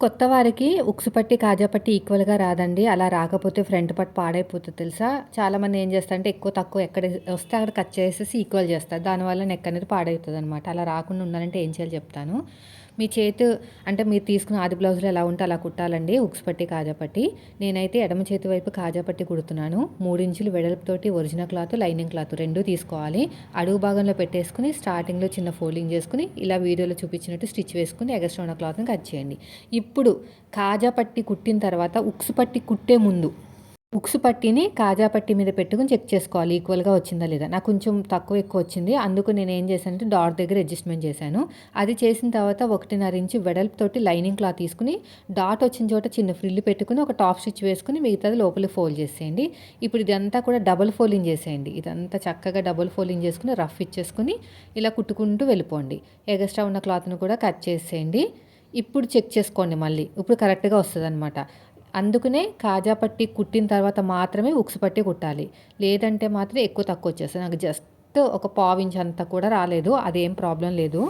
కొత్త వారికి ఉక్సు పట్టి, కాజా పట్టి ఈక్వల్‌గా రాదండి. అలా రాకపోతే ఫ్రంట్ పార్ట్ పాడైపోతది తెలుసా? చాలామంది ఏం చేస్తారంటే ఎక్కువ, తక్కువ ఎక్కడ వస్తే అక్కడ కట్ చేసేసి ఈక్వల్ చేస్తారు. దానివల్ల నెక్ అనేది పాడైతదనమాట. అలా రాకుండా ఉండాలంటే ఏం చేయాలో చెప్తాను. మీ చేతు అంటే మీరు తీసుకున్న ఆది బ్లౌజ్‌లో ఎలా ఉంటే అలా కుట్టాలండి ఉక్సు పట్టి, కాజా పట్టి. నేనైతే ఎడమ చేతి వైపు కాజా పట్టి కుడుతున్నాను. 3 ఇంచులు వెడల్పుతోటి ఒరిజినల్ క్లాత్, లైనింగ్ క్లాత్ 2 తీసుకోవాలి. అడుగు భాగంలో పెట్టేసుకొని స్టార్టింగ్‌లో చిన్న ఫోల్డింగ్ చేసుకొని ఇలా వీడియోలో చూపించినట్టు స్టిచ్ వేసుకొని ఎగస్ట్రా ఉన్న క్లాత్‌ని కట్ చేయండి. ఇప్పుడు కాజా పట్టి కుట్టిన తర్వాత ఉక్సు పట్టి కుట్టే ముందు ఉక్సు పట్టిని కాజా పట్టి మీద పెట్టుకొని చెక్ చేసుకోవాలి ఈక్వల్‌గా వచ్చిందా లేదా. నాకు కొంచెం తక్కువ ఎక్కువ వచ్చింది. అందుకు నేను ఏం చేశానంటే డాట్ దగ్గర అడ్జస్ట్‌మెంట్ చేశాను. అది చేసిన తర్వాత 1.5 ఇంచు వెడల్పుతోటి లైనింగ్ క్లాత్ తీసుకొని డాట్ వచ్చిన చోట చిన్న ఫ్రిల్ పెట్టుకొని ఒక టాప్ స్టిచ్ వేసుకొని మిగతాది లోపలికి ఫోల్డ్ చేసేయండి. ఇప్పుడు ఇదంతా కూడా డబుల్ ఫోల్డింగ్ చేసేయండి. ఇదంతా చక్కగా డబుల్ ఫోల్డింగ్ చేసుకొని రఫ్ ఇచ్చేసుకొని ఇలా కుట్టుకుంటూ వెళ్ళిపోండి. ఎగస్ట్రా ఉన్న క్లాత్‌ని కూడా కట్ చేసేయండి. ఇప్పుడు చెక్ చేసుకోండి మళ్ళీ. ఇప్పుడు కరెక్ట్‌గా వస్తదనమాట. అందుకనే కాజా పట్టి కుట్టిన తర్వాత మాత్రమే ఉక్సు పట్టి కుట్టాలి. లేదంటే మాత్రం ఎక్కువ తక్కువ వచ్చేస్తది. నాకు జస్ట్ ఒక పావించ్ అంత కూడా రాలేదు. అదేం ప్రాబ్లమ్ లేదు.